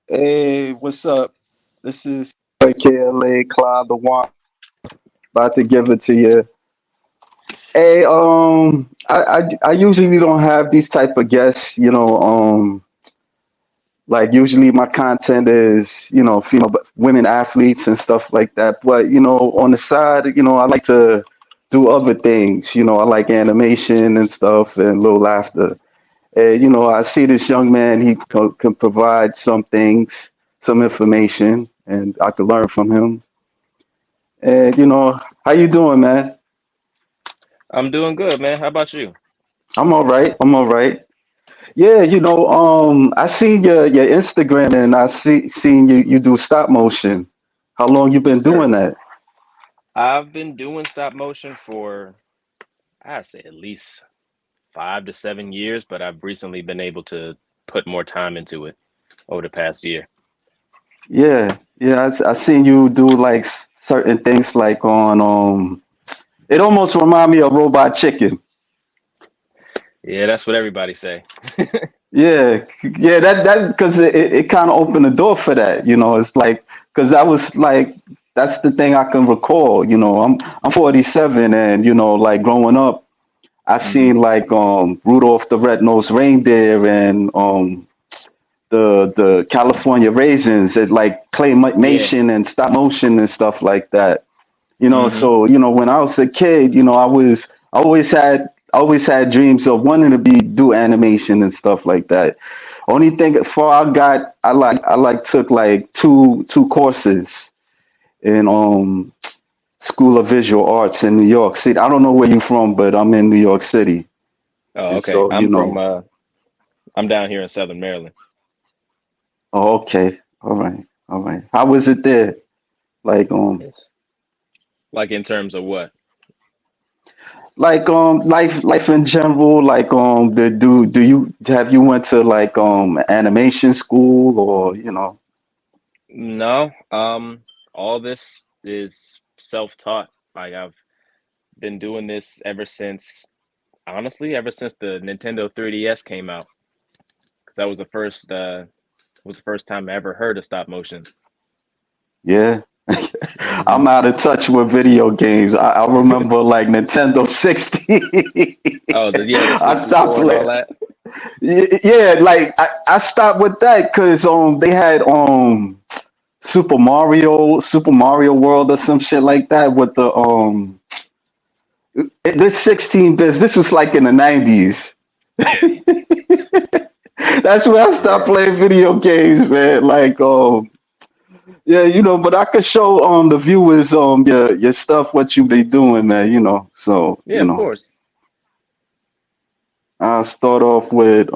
Hey, what's up? This is KLA Cloud the One. About to give it to you. Hey, I usually don't have these type of guests. Like usually my content is female women athletes and stuff like that. But on the side, I like to do other things. I like animation and stuff and a little laughter. And I see this young man. He can provide some things, some information, and I can learn from him. And how you doing, man? I'm doing good, man. How about you? I'm all right. I'm all right. Yeah, I seen your Instagram and I seen you do stop motion. How long you Yes, been sir. doing that? I've been doing stop motion for, I'd say at least 5 to 7 years, but I've recently been able to put more time into it over the past year. Yeah, yeah. I seen you do like certain things like on It almost remind me of Robot Chicken. Yeah, that's what everybody say. Yeah, yeah. That because it kind of opened the door for that. It's like because that was like that's the thing I can recall. I'm 47 and like growing up. I Hmm. seen like Rudolph the Red-Nosed Reindeer and the California Raisins at like Yeah. claymation and stop motion and stuff like that. Hmm. So when I was a kid, I always had dreams of wanting to be do animation and stuff like that. Only thing before I took like two courses in School of Visual Arts in New York City. I don't know where you from, but I'm in New York City. Oh, And okay. so, I'm down here in Southern Maryland. oh, okay. All right. All right. How was it there? Like, Yes. Like in terms of what? life in general, like, do you have you went to like, animation school or, No, all this is self-taught. Like I've been doing this ever since the Nintendo 3DS came out, because that was the first time I ever heard of stop motion. yeah. Hmm. I'm out of touch with video games. I remember like Nintendo 60. Oh, the I stopped 64 and all playing. that. Yeah, like I stopped with that because they had Super Mario World or some shit like that with the this 16 bits. This was like in the 90s. Yeah, That's when I stopped yeah. playing video games, man. Like yeah, but I could show the viewers your stuff, what you be doing, man. So Yeah, of course. I'll start off with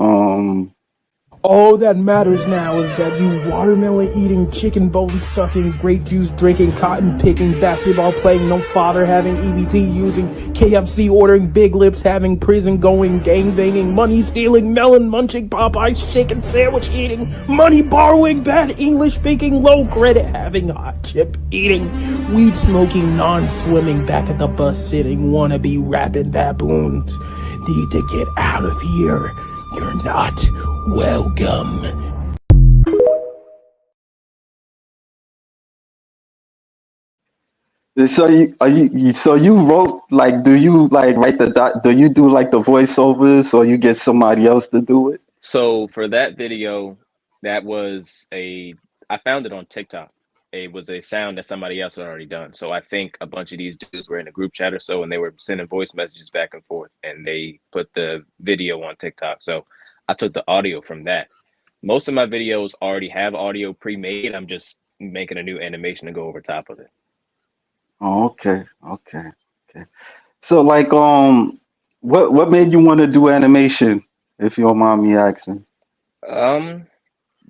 All that matters now is that you watermelon eating, chicken bone sucking, grape juice drinking, cotton picking, basketball playing, no father having, EBT using, KFC ordering, big lips having, prison going, gang banging, money stealing, melon munching, Popeyes chicken sandwich eating, money borrowing, bad English speaking, low credit having, hot chip eating, weed smoking, non swimming, back at the bus sitting, wannabe rapping baboons. Need to get out of here. You're not welcome. so you wrote like do you like write do you do like the voiceovers or you get somebody else to do it? So for that video, that was a I found it on TikTok. It was a sound that somebody else had already done. So I think a bunch of these dudes were in a group chat or so, and they were sending voice messages back and forth, and they put the video on TikTok. So I took the audio from that. Most of my videos already have audio pre-made. I'm just making a new animation to go over top of it. Oh, okay, okay, okay. So like what made you want to do animation, if you don't mind me asking? Um,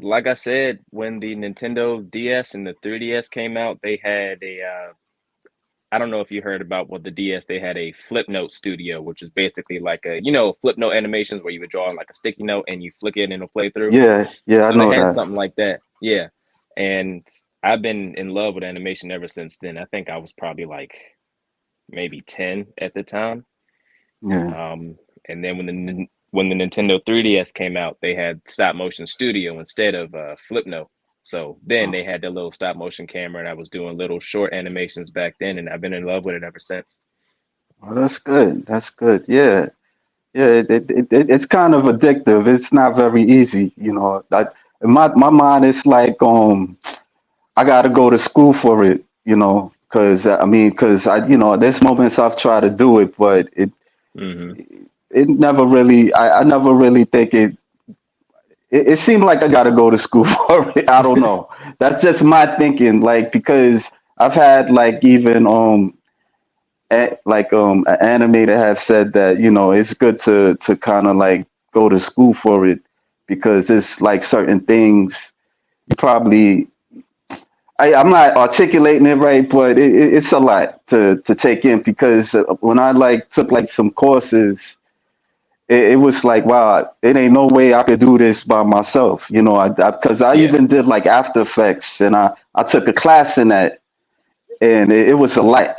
like I said, when the Nintendo DS and the 3DS came out, they had a I don't know if you heard about what the DS, they had a flip note studio, which is basically like flip note animations where you would draw on like a sticky note and you flick it and it'll play through. Yeah, yeah, I So they know had that. something like that. Yeah. And I've been in love with animation ever since then. I think I was probably like maybe 10 at the time. Yeah. Um, and then when the Nintendo 3DS came out, they had stop motion studio instead of flip note. So then they Oh, had the little stop motion camera, and I was doing little short animations back then, and I've been in love with it ever since. well, that's good. That's good. Yeah. Yeah, it's kind of addictive. It's not very easy, you know. In my mind, it's like I got to go to school for it, you know, because you know, there's moments I've tried to do it, but Hmm. it never really, I never really think it seemed like I got to go to school for it. I don't know. That's just my thinking, like because I've had like even an animator has said that you know it's good to kind of like go to school for it because it's like certain things you probably I'm not articulating it right, but it's a lot to take in because when I like took like some courses, it was like wow, it ain't no way I could do this by myself, you know. Because I Yeah, even did like After Effects, and I took a class in that, and it was a lot.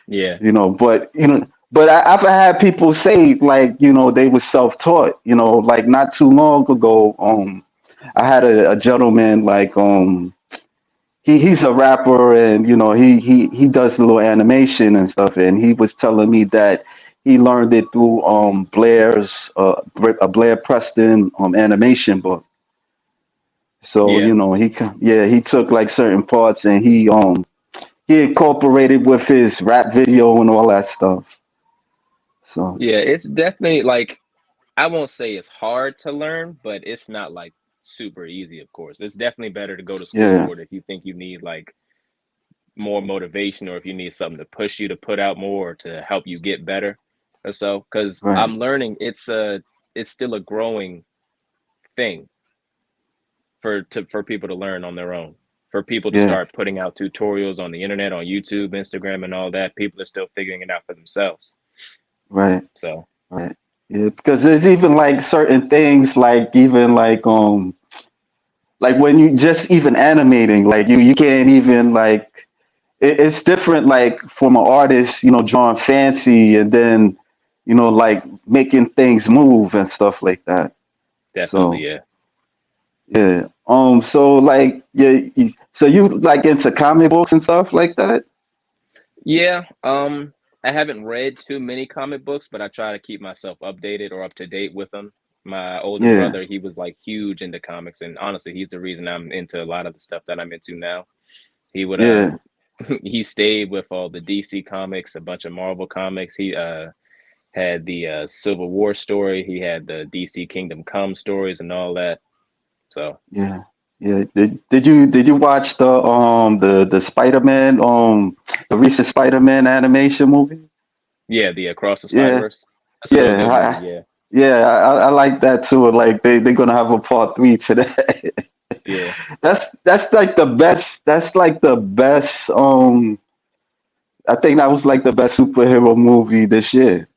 yeah, You know, I've had people say like, you know, they were self-taught, you know, like not too long ago, I had a gentleman like, he's a rapper and, you know, he does a little animation and stuff. And he was telling me that he learned it through, a Blair Preston, animation book. So, yeah. you know, yeah, he took like certain parts and he incorporated with his rap video and all that stuff. So, Yeah, it's definitely like I won't say it's hard to learn, but it's not like super easy, of course. It's definitely better to go to school yeah, for it if you think you need like more motivation or if you need something to push you to put out more or to help you get better or so. Because right. I'm learning it's still a growing thing for people to learn on their own. For people to Yeah, start putting out tutorials on the internet, on YouTube, Instagram, and all that, people are still figuring it out for themselves. right, So right. Yeah, because there's even like certain things like even like when you just even animating, like you can't even like it's different like from an artist, you know, drawing fancy and then, you know, like making things move and stuff like that. definitely, So yeah. yeah. So like yeah, so you like into comic books and stuff like that? Yeah, I haven't read too many comic books, but I try to keep myself updated or up to date with them. My older Yeah, brother, he was like huge into comics, and honestly, he's the reason I'm into a lot of the stuff that I'm into now. He would yeah, he stayed with all the DC comics, a bunch of Marvel comics. He had the Civil War story, he had the DC Kingdom Come stories and all that. So, yeah. Yeah, did you watch the Spider-Man the recent Spider-Man animation movie? yeah, the Across the Yeah, Spider-Verse. That's a real yeah, good movie, yeah. yeah. I like that too. Like they're gonna have a part three to that. Yeah. That's like the best. That's like the best. I think that was like the best superhero movie this year.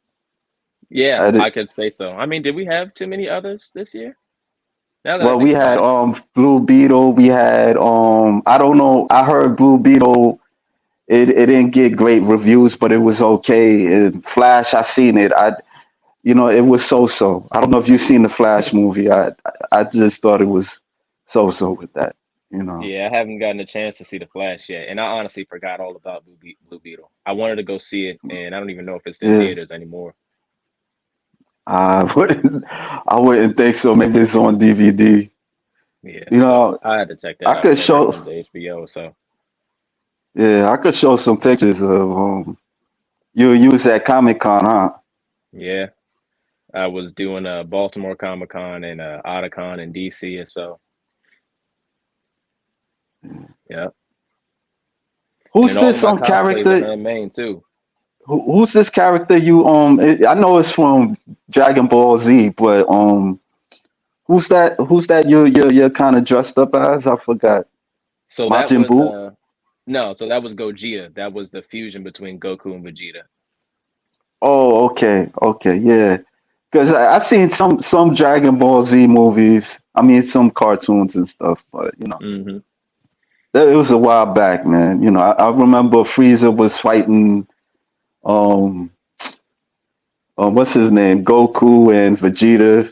Yeah, I did, I could say so. I mean, did we have too many others this year? Now that I well, think we about had it. Blue Beetle. We had I don't know. I heard Blue Beetle. It didn't get great reviews, but it was okay. And Flash, I seen it. You know, it was so-so. I don't know if you've seen the Flash movie. I just thought it was so-so with that. You know, Yeah, I haven't gotten a chance to see The Flash yet, and I honestly forgot all about Blue Beetle. I wanted to go see it, and I don't even know if it's in yeah. theaters anymore. I wouldn't think so. Maybe it's on DVD. Yeah, You so know, I had to check that I out. It could never show. come to HBO, so Yeah, I could show some pictures of you use at Comic Con, huh? yeah. I was doing a Baltimore Comic Con and Otakon in DC, and so yeah. And Who's then all of this my cosplays are character? handmade too. Who's this character you I know it's from Dragon Ball Z, but who's that? Who's that? You're kind of dressed up as? I forgot. So that Majin was Buu. no, so that was Gogeta. That was the fusion between Goku and Vegeta. Oh, okay, okay, yeah. Because I seen some Dragon Ball Z movies. I mean, some cartoons and stuff, but you know, Hmm. it was a while back, man. You know, I remember Frieza was fighting um, what's his name, Goku and Vegeta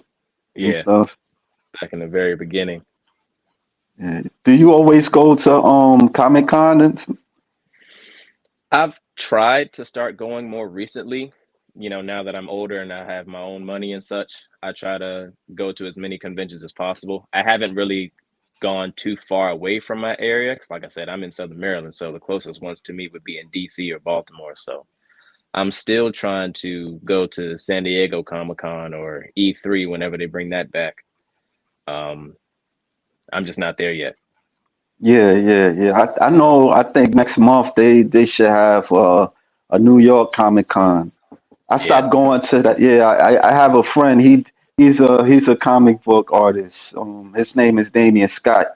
and Yeah, stuff. back in the very beginning. Yeah. Do you always go to Comic Con? I've tried to start going more recently. Now that I'm older and I have my own money and such, I try to go to as many conventions as possible. I haven't really gone too far away from my area 'cause like I said, I'm in Southern Maryland, so the closest ones to me would be in DC or Baltimore. So I'm still trying to go to San Diego Comic-Con or E3 whenever they bring that back. Um, I'm just not there yet. Yeah, yeah, yeah. I know. I think next month they should have a New York Comic Con. I Yeah. stopped going to that. Yeah, I have a friend. He's a comic book artist. His name is Damian Scott,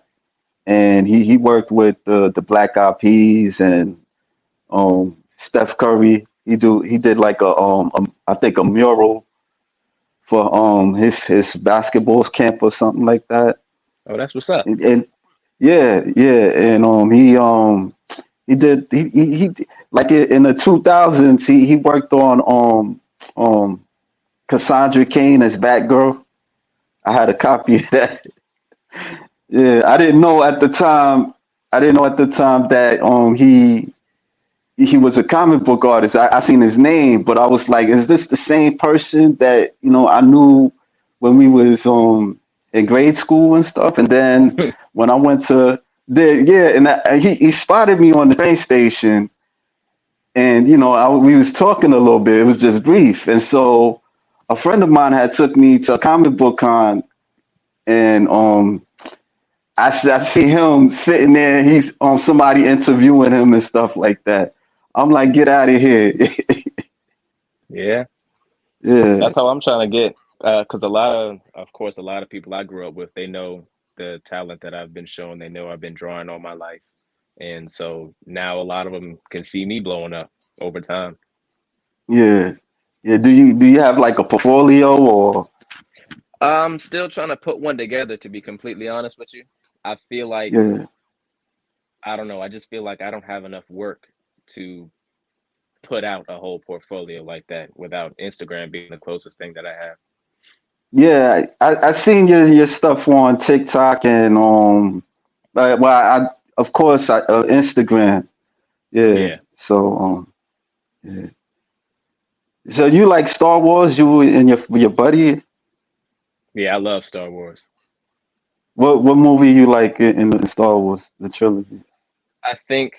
and he worked with the Black Eyed Peas and Steph Curry. He did like I think a mural for his basketball camp or something like that. Oh, that's what's up. And yeah, yeah, and he like in the 2000s he worked on Cassandra Cain as Batgirl. I had a copy of that. Yeah, I didn't know at the time. I didn't know at the time that he was a comic book artist. I seen his name, but I was like, is this the same person that I knew when we was in grade school and stuff? And then when I went to there, yeah, and he spotted me on the train station, and we was talking a little bit. It was just brief, and so a friend of mine had took me to a comic book con, and I see him sitting there. He's on somebody interviewing him and stuff like that. I'm like, get out of here. Yeah. Yeah, That's how I'm trying to get, because of course, a lot of people I grew up with, they know the talent that I've been shown. They know I've been drawing all my life, and so now a lot of them can see me blowing up over time. yeah, yeah. Do you have like a portfolio or? I'm still trying to put one together, to be completely honest with you. I feel like Yeah, I don't know. I just feel like I don't have enough work to put out a whole portfolio like that without Instagram being the closest thing that I have. yeah. I seen your stuff on TikTok and well, I of course Instagram. Yeah. Yeah, So yeah. So you like Star Wars? You and your buddy? yeah, I love Star Wars. What movie you like in the Star Wars the trilogy? I think,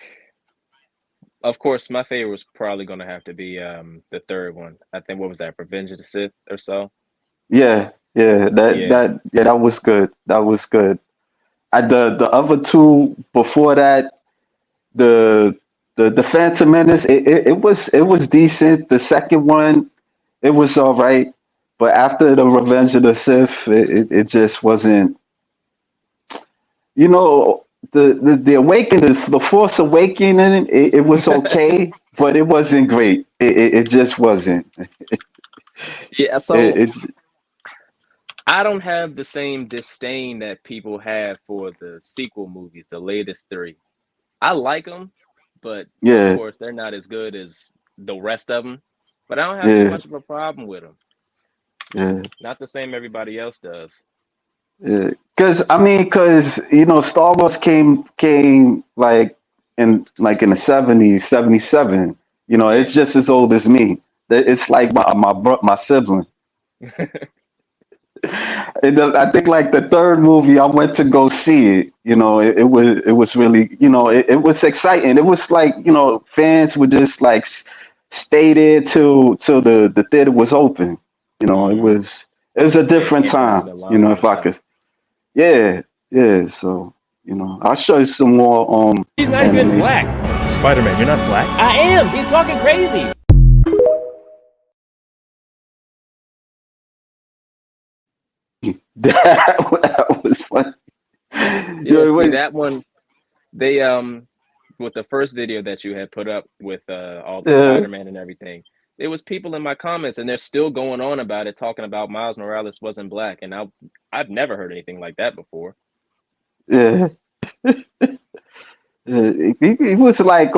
of course, my favorite was probably going to have to be the third one. I think what was that, Revenge of the Sith or so? Yeah, yeah. Yeah. That was good. That was good. The other two before that, the the Phantom Menace, it was decent. The second one, it was all right, but after the Revenge of the Sith, it just wasn't. You know, the Awakening, the Force Awakening, it was okay, but it wasn't great. It just wasn't. Yeah, It, so it's I don't have the same disdain that people have for the sequel movies, the latest three. I like them, but of yeah, course they're not as good as the rest of them. But I don't have too yeah, much of a problem with them. yeah. Not the same everybody else does. Because I mean, because Star Wars came like in the '70s, '77. Yeah. It's just as old as me. It's like my sibling. I think like the third movie I went to go see it. It was really it was exciting. It was like fans would just like stay there till the theater was open. It Hmm. was a Yeah, different can't wait in time. the line If and I stuff. could. Yeah, yeah. So I'll show you some more He's not even animation. black. Spider-Man, you're not black? I am. He's talking crazy. That was funny. Yeah, Yo, see wait, that one, they with the first video that you had put up with all the yeah, Spider-Man and everything, there was people in my comments and they're still going on about it, talking about Miles Morales wasn't black, and I've never heard anything like that before. yeah. He was like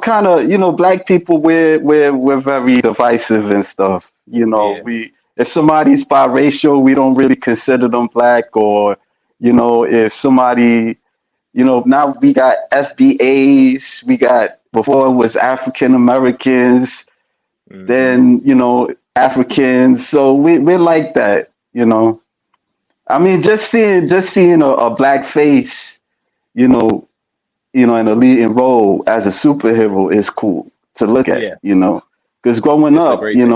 kind of black people we're very divisive and stuff. Yeah. We if somebody's biracial, we don't really consider them black, or If somebody, now we got FBAs, we got, before it was African Americans, Hmm. then, Africans. So we're like that. I mean, just seeing a black face, you know, in a leading role as a superhero is cool to look Yeah, at. Because growing it's a up, great thing.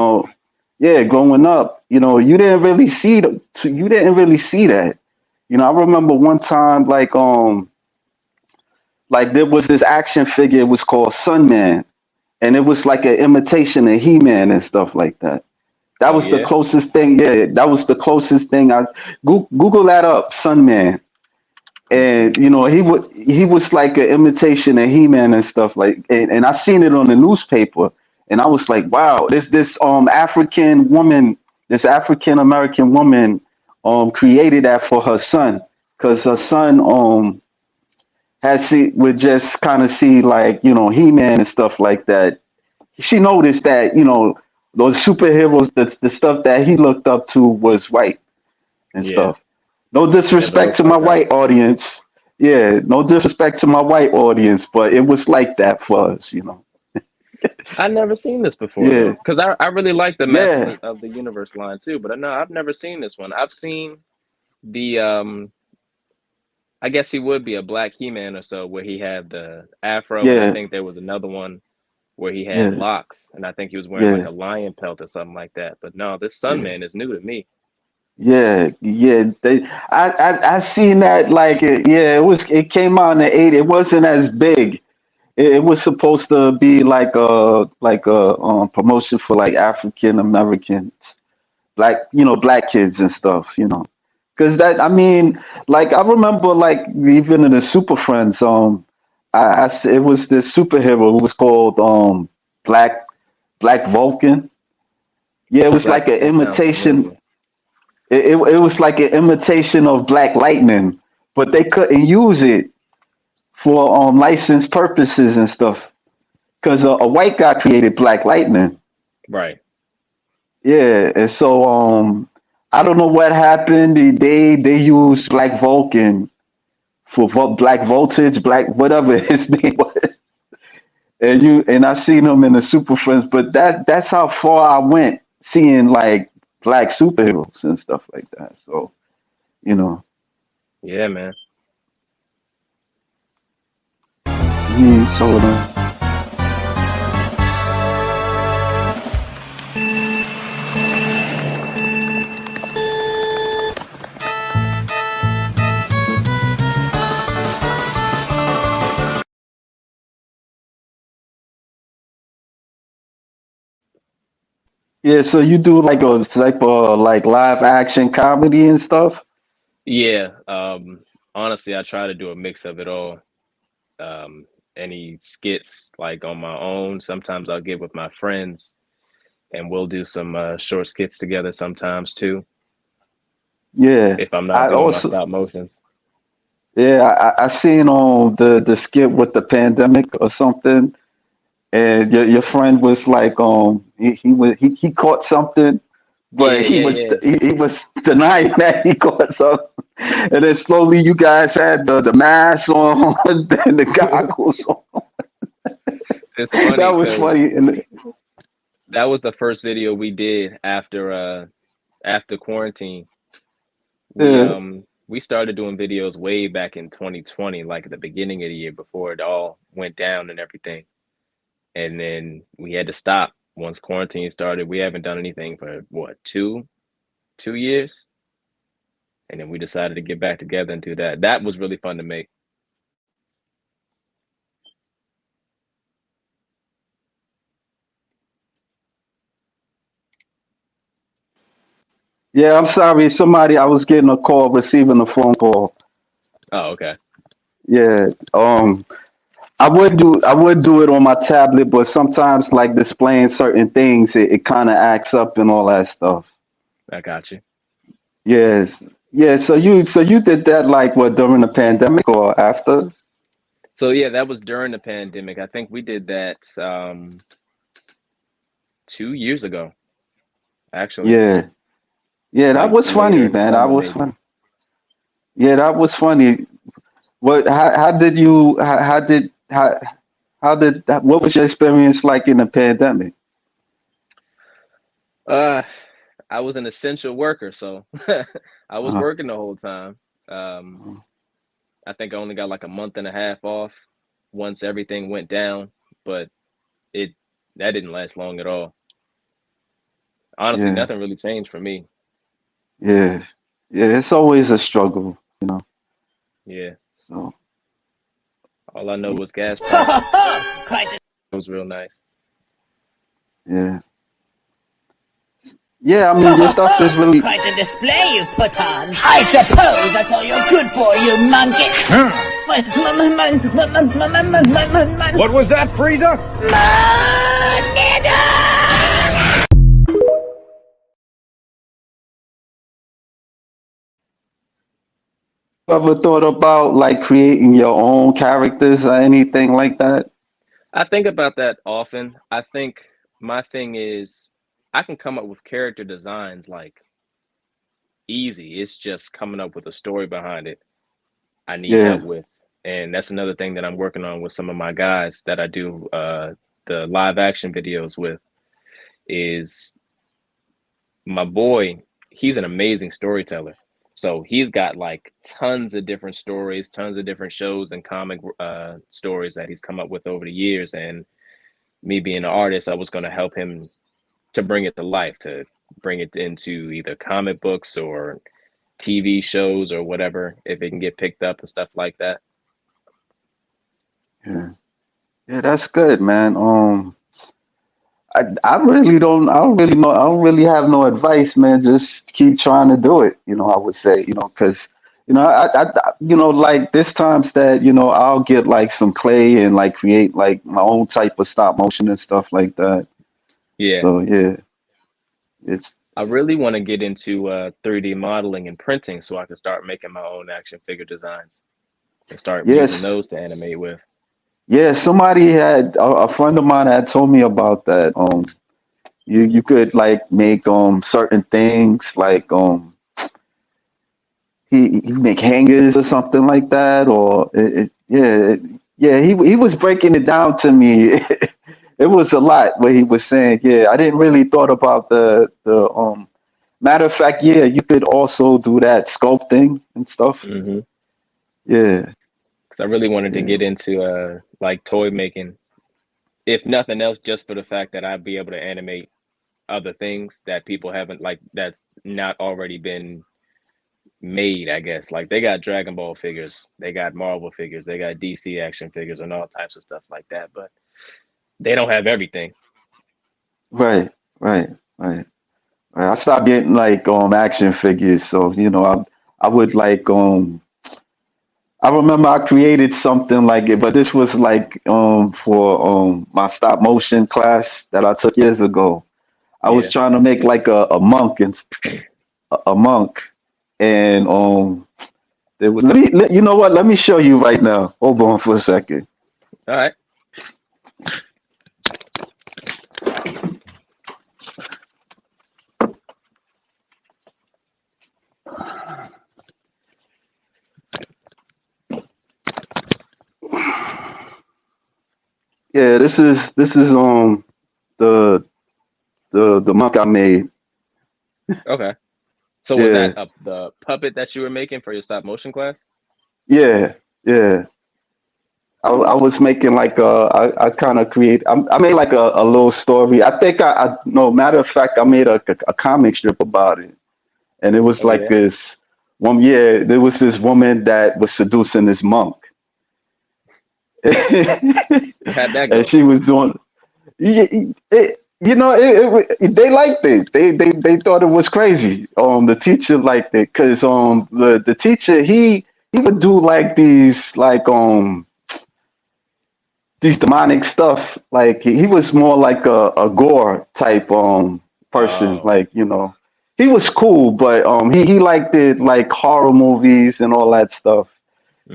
yeah, growing up, you didn't really see that. I remember one time, like there was this action figure. It was called Sunman, and it was like an imitation of He-Man and stuff like that. That Oh was the yeah, closest thing. Yeah, that was the closest thing. Google that up, Sunman. let me see. And he was like an imitation of He-Man and stuff like. And I seen it on the newspaper, and I was like, wow, this African woman, this African American woman, created that for her son, because her son would just kind of see, like, He-Man and stuff like that. She noticed that, those superheroes, the stuff that he looked up to was white and Yeah, stuff. No yeah, the disrespect low to my white contrast. audience. Yeah, no disrespect to my white audience, but it was like that for us. I never seen this before Yeah, though, because I really like the Masters yeah, of the Universe line too. But no, I've never seen this one. I've seen the I guess he would be a black He-Man or so, where he had the afro, and I yeah, think there was another one where he had yeah, locks, and I think he was wearing like yeah, a lion pelt or something like that. But no, this yeah, Sunman is new to me. yeah, yeah. I seen that, like, yeah. It came out in the 80s. It wasn't as big. It was supposed to be like a promotion for like African Americans, black kids and stuff. Because that, I mean, like, I remember, like, even in the Super Friends, it was this superhero who was called Black Black Vulcan. Yeah, it was Black, like an that sounds imitation. familiar. It was like an imitation of Black Lightning, but they couldn't use it for licensed purposes and stuff, because a white guy created Black Lightning. Right. Yeah, and so I don't know what happened. They used Black Vulcan for Black Voltage, Black whatever his name was. And I seen him in the Super Friends, but that's how far I went, seeing like black superheroes and stuff like that. So, you know, Yeah, man. so yeah, so you do like a type of like live action comedy and stuff. Yeah. Honestly, I try to do a mix of it all. Um, any skits like on my own. Sometimes I'll get with my friends, and we'll do some short skits together sometimes too, Yeah, if I'm not I doing my also stop motions. yeah I seen on the skit with the pandemic or something, and your friend was like he caught something, but Yeah, yeah, yeah. he was denying that he caught something, and then slowly you guys had the mask on and the goggles on. It's That funny was because funny. And that was the first video we did after quarantine. yeah, We started doing videos way back in 2020, like at the beginning of the year before it all went down and everything. And then we had to stop once quarantine started. We haven't done anything for what, two years? And then we decided to get back together and do that. That was really fun to make. yeah. I'm sorry. I was getting a call, receiving a phone call. Oh, okay. Yeah. I would do it on my tablet, but sometimes like displaying certain things, it kind of acts up and all that stuff. I got you. Yes. Yeah. So you did that, like, what, during the pandemic or after? So yeah, that was during the pandemic. I think we did that 2 years ago, actually, Yeah. Yeah. That like was later funny, in the man. That summer, was maybe. funny. Yeah, that was funny. How did you how did what was your experience like in the pandemic? Uh, I was an essential worker, so I was Uh, working the whole time. Um, I think I only got like a month and a half off once everything went down, but it that didn't last long at all. Honestly, yeah, nothing really changed for me. yeah, yeah. It's always a struggle, Yeah, So all I know was gas prices. Quite It was real nice. yeah, yeah. I mean, your stuff is really. quite a display you've put on. I suppose that's all you're good for, you monkey. What was that, Frieza? Ever thought about like creating your own characters or anything like that? I think about that often. I think my thing is I can come up with character designs like easy. It's just coming up with a story behind it I need help Yeah, with. And that's another thing that I'm working on with some of my guys that I do the live action videos with is my boy, he's an amazing storyteller. So he's got like tons of different stories, tons of different shows and comic stories that he's come up with over the years. And me being an artist, I was going to help him to bring it to life, to bring it into either comic books or TV shows or whatever, if it can get picked up and stuff like that. yeah, yeah. That's good, man. I don't really know. I don't really have no advice, man. Just keep trying to do it. I would say, because like this times that I'll get like some clay and like create like my own type of stop motion and stuff like that. Yeah. So yeah, it's I really want to get into 3D modeling and printing so I can start making my own action figure designs and start using yes, those to animate with. yeah. Somebody had a friend of mine had told me about that. You could like make certain things like he make hangers or something like that, or yeah, he was breaking it down to me. It was a lot what he was saying. Yeah, I didn't really thought about the matter of fact, yeah, you could also do that sculpting and stuff. Hmm. Yeah, Because I really wanted to yeah, get into like toy making, if nothing else, just for the fact that I'd be able to animate other things that people haven't like that's not already been made, I guess. Like they got Dragon Ball figures, they got Marvel figures, they got DC action figures and all types of stuff like that, but they don't have everything. right, right, right. I stopped getting like action figures, so I would like I remember I created something like it, but this was like for my stop motion class that I took years ago. I was Yeah. trying to make like a monk and a monk, and you know what? Let me show you right now. Hold on for a second. All right. Yeah, this is the the monk I made. Okay. So was that Yeah, the puppet that you were making for your stop motion class? yeah, yeah. I was making like I kind of I made like a little story. I think I no matter of fact I made a comic strip about it, and it was Oh like yeah. this one. Yeah, there was this woman that was seducing this monk, and How'd that go? she was doing. They liked it. They thought it was crazy. The teacher liked it because the teacher he would do like these demonic stuff. Like he was more like a gore type person. Oh. Like he was cool, but he liked it like horror movies and all that stuff.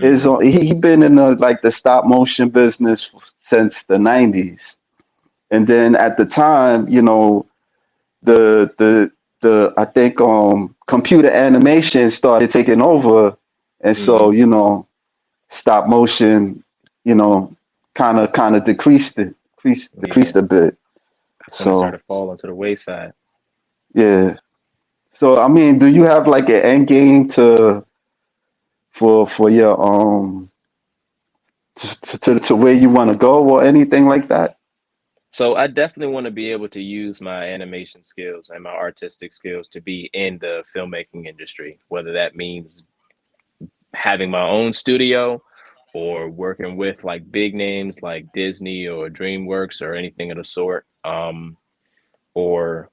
His Hmm. he been in the stop motion business since the '90s, and then at the time, the I think computer animation started taking over, and so Mm-hmm. stop motion, you know, kind of Yeah, decreased a bit. that's when it So started falling to the wayside. yeah. So I mean, do you have like an end game for your to where you want to go or anything like that? So I definitely want to be able to use my animation skills and my artistic skills to be in the filmmaking industry, whether that means having my own studio or working with like big names like Disney or DreamWorks or anything of the sort. Or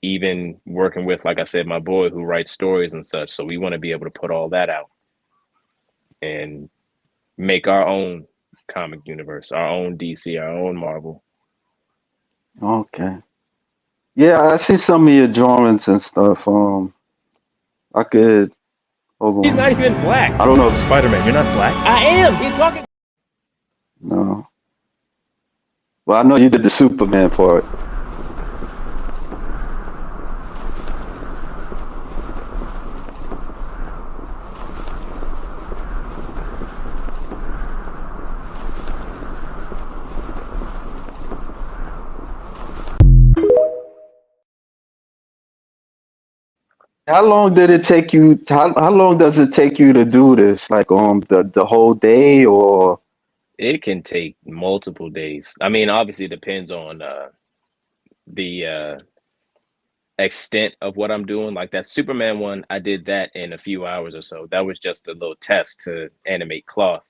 even working with, like I said, my boy who writes stories and such. So we want to be able to put all that out and make our own comic universe, our own DC, our own Marvel. Okay. Yeah, I see some of your drawings and stuff. I could hold He's on. not even black. I don't know. If, Spider-Man, you're not black. I am. He's talking. no. Well, I know you did the Superman part. How long did it take you? How long does it take you to do this? Like the whole day or? It can take multiple days. I mean, obviously, it depends on the extent of what I'm doing. Like that Superman one, I did that in a few hours or so. That was just a little test to animate cloth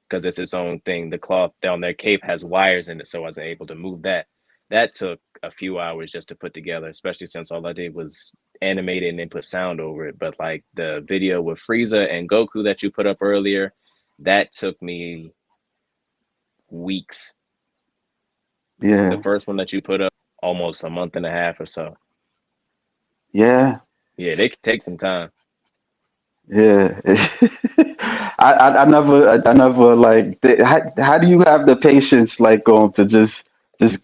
because it's its own thing. The cloth down their cape has wires in it, so I was able to move that. That took a few hours just to put together, especially since all I did was animate it and then put sound over it. But like the video with Frieza and Goku that you put up earlier, that took me weeks. The Yeah. first one that you put up, almost a month and a half or so. Yeah. Yeah, they can take some time. Yeah. I never like. How do you have the patience like to just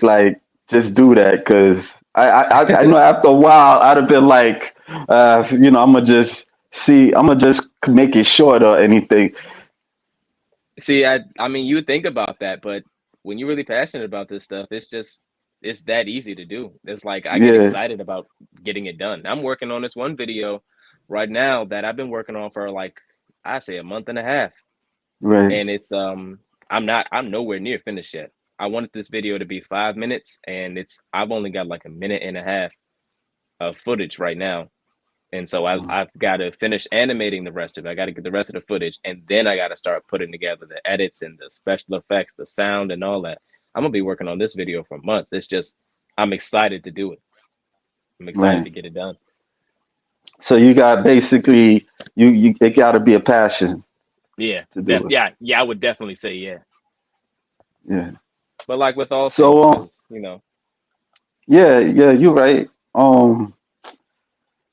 like just do that? Because I know after a while I'd have been like, I'm gonna just make it short or anything. See, I mean, you think about that, but when you're really passionate about this stuff, it's that easy to do. It's like I get Yeah. excited about getting it done. I'm working on this one video right now that I've been working on for like I say a month and a half, Right. and I'm nowhere near finished yet. I wanted this video to be 5 minutes, and I've only got like a minute and a half of footage right now. And so I've got to finish animating the rest of it. I got to get the rest of the footage, and then I got to start putting together the edits and the special effects, the sound, and all that. I'm gonna be working on this video for months. It's just I'm excited to do it. I'm excited Right. to get it done. So you got basically you it got to be a passion Yeah, to do it. yeah. I would definitely say yeah. Yeah. But like with all So things, because yeah, you're right.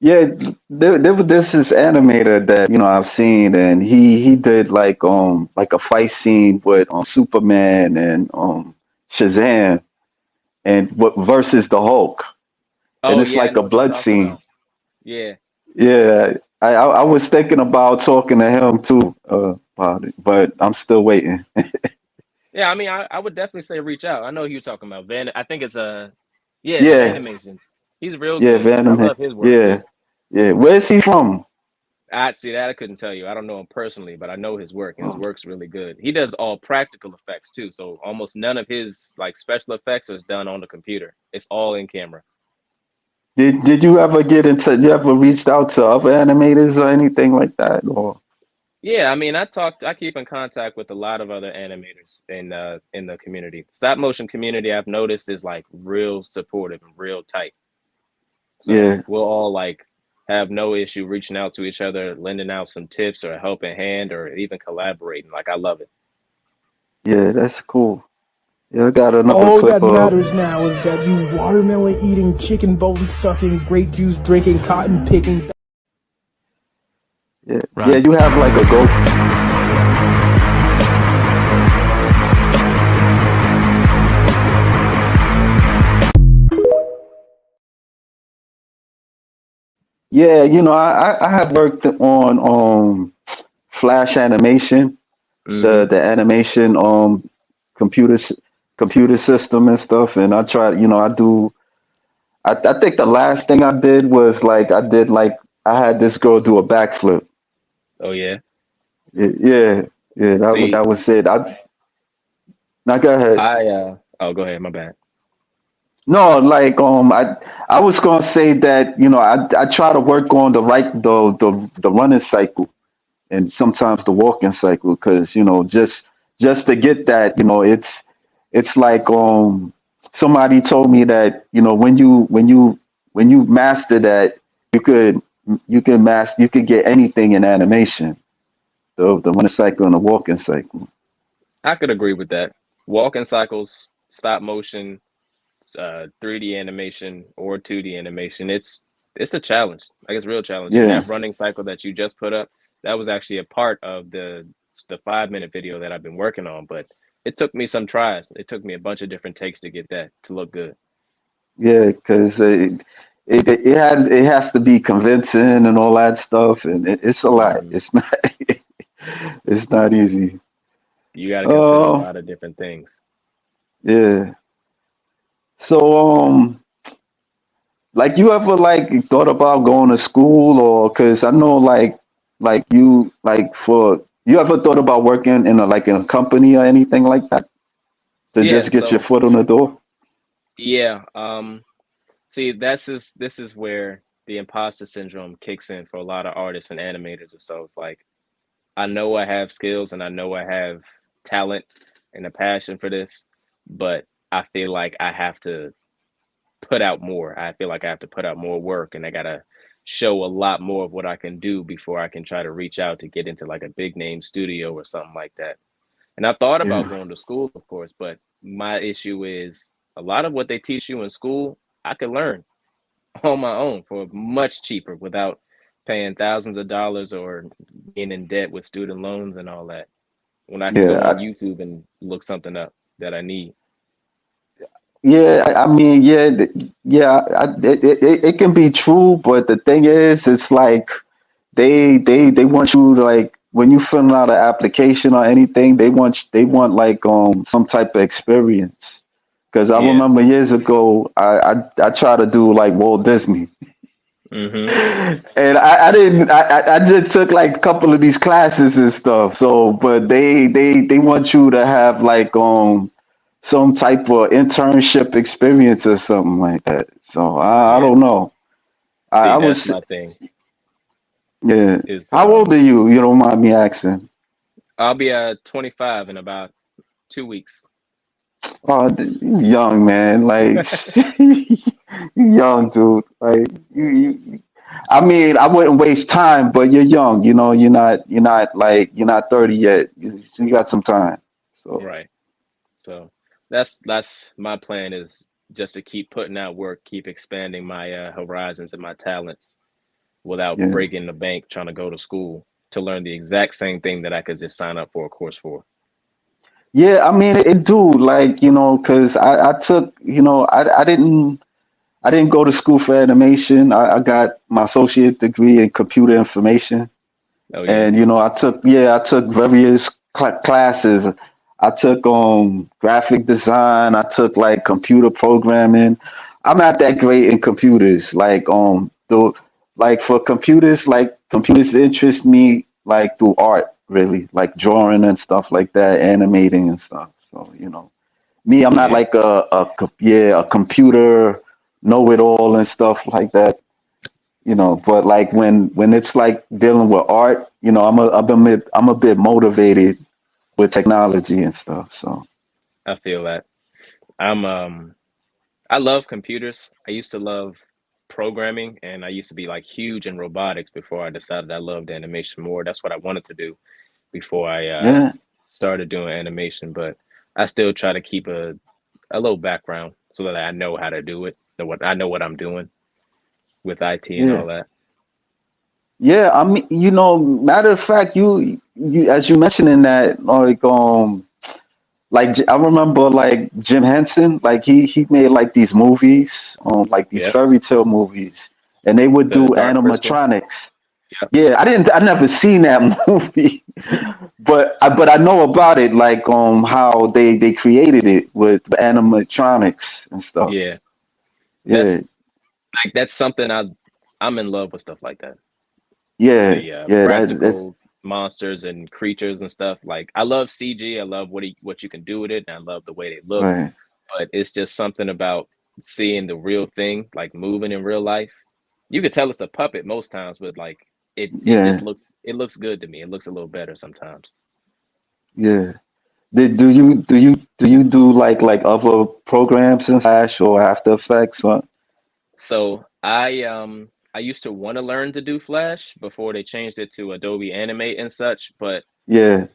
Yeah, this is animator that I've seen, and he did like a fight scene with Superman and Shazam, and what versus the Hulk, and oh it's yeah, I like know a what you're blood talking scene. about. Yeah, Yeah, I was thinking about talking to him too about it, but I'm still waiting. yeah. I mean, I would definitely say reach out. I know who you're talking about. Van, I think it's yeah, it's Yeah, Vanimations. He's real yeah, good. I Venom. love his work Yeah, too. yeah. Where's he from? I see that I couldn't tell you. I don't know him personally, but I know his work, and his work's really good. He does all practical effects too, so almost none of his like special effects is done on the computer. It's all in camera. Did you ever get into? You ever reached out to other animators or anything like that? Or Yeah, I mean, I keep in contact with a lot of other animators in the community. Stop motion community, I've noticed is like real supportive and real tight. So yeah, we'll all like have no issue reaching out to each other, lending out some tips or a helping hand, or even collaborating. Like I love it. yeah, that's cool. Yeah, I got another All clip that of. matters now is that you watermelon eating, chicken bone sucking, grape juice drinking, cotton picking. Yeah, Right. yeah, you have like a go. Yeah, I have worked on Flash animation, Hmm. the animation computer s- computer system and stuff. And I try, I do. I think the last thing I did was like I had this girl do a backflip. Oh yeah. Yeah, yeah, See, that was it. Now go ahead. oh, go ahead. My bad. No, like I was gonna say that I try to work on the running cycle and sometimes the walking cycle because just to get that it's like somebody told me that when you master that you could you could get anything in animation, the running cycle and the walking cycle. I could agree with that. Walking cycles, stop motion, 3D animation or 2D animation. It's a challenge. Like it's a real challenge. And Yeah, that running cycle that you just put up, that was actually a part of the 5 minute video that I've been working on. But it took me some tries. It took me a bunch of different takes to get that to look good. yeah, because it has to be convincing and all that stuff, and it's a lot. Hmm. It's not it's not easy. You got to consider a Oh, lot of different things. yeah. So, like, you ever like thought about going to school, or because I know for you ever thought about working in a company or anything like that to Yeah. just get your So foot on the door? yeah. See, this is where the imposter syndrome kicks in for a lot of artists and animators. Or so it's like I know I have skills and I know I have talent and a passion for this, but I feel like I have to put out more. I feel like I have to put out more work and I gotta show a lot more of what I can do before I can try to reach out to get into like a big name studio or something like that. And I thought about Yeah, going to school, of course, but my issue is a lot of what they teach you in school, I could learn on my own for much cheaper without paying thousands of dollars or being in debt with student loans and all that. When I can yeah, go on YouTube and look something up that I need. yeah. I mean, yeah, yeah. It can be true, but the thing is, it's like they want you to, like, when you fill out an application or anything, they want like some type of experience. Because I Yeah. remember years ago, I tried to do like Walt Disney, Hmm. and I didn't. I just took like a couple of these classes and stuff. So, but they want you to have like some type of internship experience or something like that. So I Yeah. don't know. I See, that's was my thing. Yeah. Is How old are you? You don't mind me asking. I'll be 25 in about 2 weeks. Oh, you young man, like you young dude. Like I mean, I wouldn't waste time, but you're young. You're not 30 yet. You got some time. So Right. So that's my plan is just to keep putting out work, keep expanding my horizons and my talents without yeah, breaking the bank trying to go to school to learn the exact same thing that I could just sign up for a course for. yeah. I mean, it do like because I took I didn't go to school for animation. I got my associate degree in computer information. Oh yeah. And I took various classes. I took graphic design. I took like computer programming. I'm not that great in computers. Like for computers, like computers interest me like through art, really, like drawing and stuff like that, animating and stuff. So me, I'm not Yeah. like a computer know it all and stuff like that. But like when it's like dealing with art, I'm a bit motivated with technology and stuff. So I feel that. I'm I love computers. I used to love programming and I used to be like huge in robotics before I decided I loved animation more. That's what I wanted to do before I yeah, started doing animation, but I still try to keep a little background so that I know how to do it, know what I'm doing with IT and yeah, all that. yeah. I mean, matter of fact, you as you mentioned in that, I remember like Jim Henson, like he made like these movies, like these Yep. fairy tale movies, and they would The do Dark Crystal. animatronics. Yep. Yeah, I never seen that movie. but I know about it, like how they created it with animatronics and stuff. Yeah, Yeah, that's something I'm in love with stuff like that. yeah, The yeah. That's practical monsters and creatures and stuff. Like I love CG. I love what you can do with it, and I love the way they look. right. But it's just something about seeing the real thing, like moving in real life. You could tell it's a puppet most times, but like it just Yeah, looks good to me. It looks a little better sometimes. yeah. Do you do like other programs in Flash or After Effects? Or So I used to want to learn to do Flash before they changed it to Adobe Animate and such, but yeah,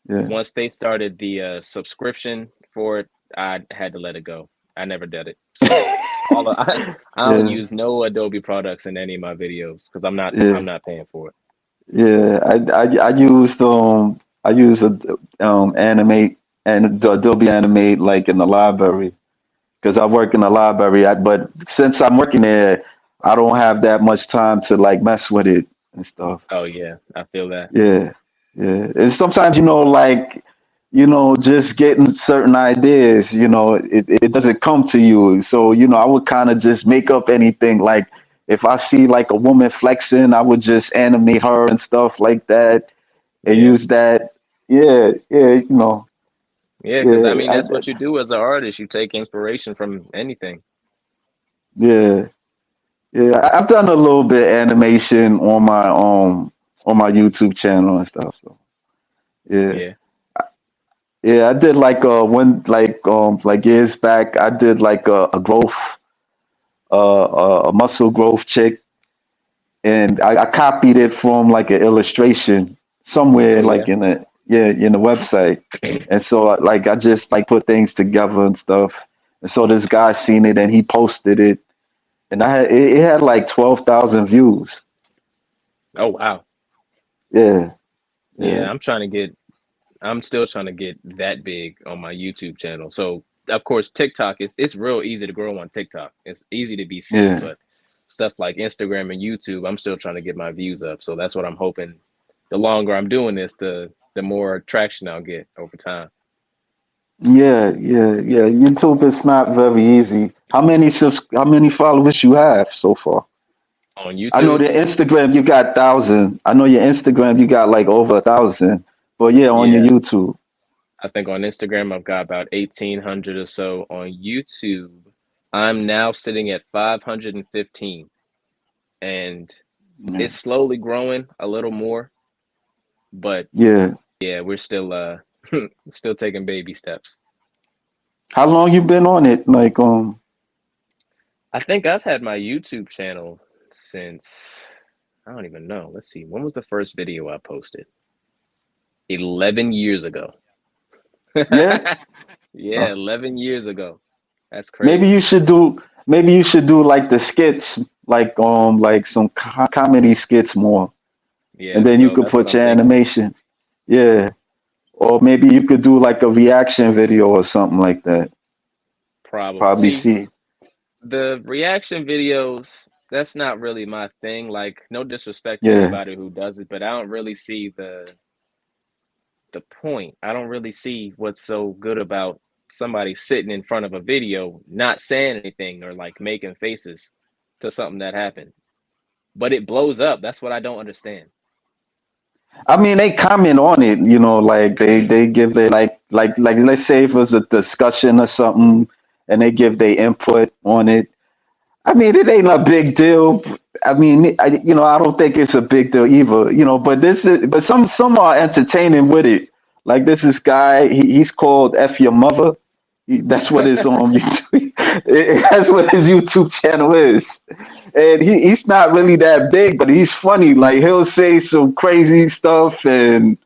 yeah, once they started the subscription for it, I had to let it go. I never did it. So I don't yeah, use no Adobe products in any of my videos because I'm yeah, not paying for it. yeah. I use a Animate and the Adobe Animate like in the library because I work in the library. But since I'm working there, I don't have that much time to like mess with it and stuff. Oh yeah, I feel that. Yeah, yeah. And sometimes, like, just getting certain ideas, it doesn't come to you. So, I would kind of just make up anything. Like, if I see like a woman flexing, I would just animate her and stuff like that and Yeah. use that. Yeah, yeah, Yeah, because I yeah, mean that's what you do as an artist. You take inspiration from anything. yeah, yeah. I've done a little bit animation on my YouTube channel and stuff. So, yeah. Yeah. Yeah, I did like like years back. I did like a growth a muscle growth chick, and I copied it from like an illustration somewhere Oh like yeah. in the website, and so like I just like put things together and stuff. And so this guy seen it and he posted it, and it had like 12,000 views. Oh wow. Yeah, Yeah, yeah, I'm still trying to get that big on my YouTube channel. So of course TikTok it's real easy to grow on TikTok. It's easy to be seen, yeah. but stuff like Instagram and YouTube, I'm still trying to get my views up. So that's what I'm hoping. The longer I'm doing this, the more traction I'll get over time. Yeah, yeah, yeah. YouTube is not very easy. How many followers you have so far? On I know YouTube, the Instagram you got 1,000. I know your Instagram you got like over 1,000. But yeah, on your yeah, YouTube. I think on Instagram I've got about 1,800 or so. On YouTube, I'm now sitting at 515, and Yeah. it's slowly growing a little more, but Yeah. yeah, we're still still taking baby steps. How long you been on it? Like I think I've had my YouTube channel since I don't even know. Let's see. When was the first video I posted? 11 years ago. yeah. Yeah, Uh, 11 years ago. That's maybe crazy. you should do like the skits like some comedy skits more, and Yeah, then you so could that's what put I'm your thinking. animation. Yeah. Or maybe you could do like a reaction video or something like that. Probably. Probably See, see. the reaction videos, that's not really my thing. Like, no disrespect to Yeah. anybody who does it, but I don't really see the point. I don't really see what's so good about somebody sitting in front of a video, not saying anything or like making faces to something that happened. But it blows up. That's what I don't understand. I mean, they comment on it, like they give their like let's say if it was a discussion or something, and they give their input on it. I mean, it ain't a big deal. I mean, I don't think it's a big deal either, but some are entertaining with it. Like this is guy, he's called F Your Mother. That's what his YouTube. That's what his YouTube channel is, and he's not really that big, but he's funny. Like he'll say some crazy stuff, and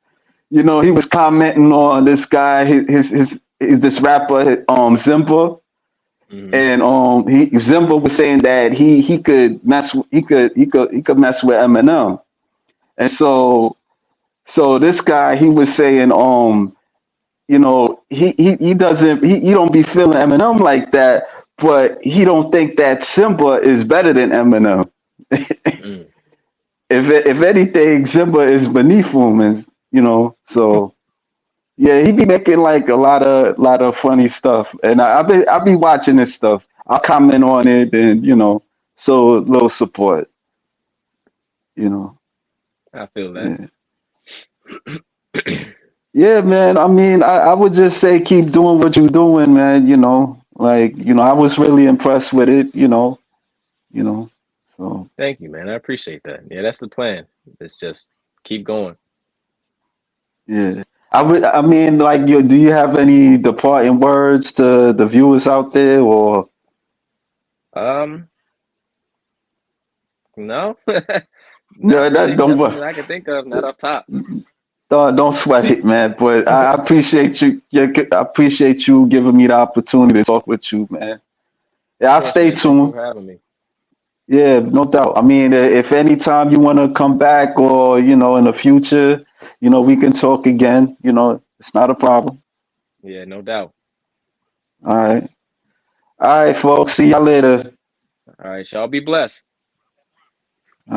he was commenting on this guy, this rapper, Zimba, Hmm. and Zimba was saying that he could mess he could mess with Eminem, and so this guy he was saying he doesn't he don't be feeling Eminem like that, but he don't think that Simba is better than Eminem. Mm. If anything, Simba is beneath him, you know. So yeah, he be making like a lot of funny stuff, and I be watching this stuff. I'll comment on it, and show a little support. You know, I feel that. yeah, yeah, man. I mean, I would just say keep doing what you're doing, man. Like I was really impressed with it. You know, so Thank you, man. I appreciate that. Yeah, that's the plan. It's just keep going. yeah. I mean, like, do you have any departing words to the viewers out there, or Um, no, no? not That really. don't Nothing worry. that I can think of. Not off top. Don't sweat it, man. But I appreciate you. Yeah, I appreciate you giving me the opportunity to talk with you, man. Yeah, Of I'll course, stay man. Thank you tuned. for having me. Yeah, no doubt. I mean, if anytime you want to come back, or in the future, we can talk again. It's not a problem. Yeah, no doubt. All right, all right, folks. See y'all later. All right, y'all be blessed.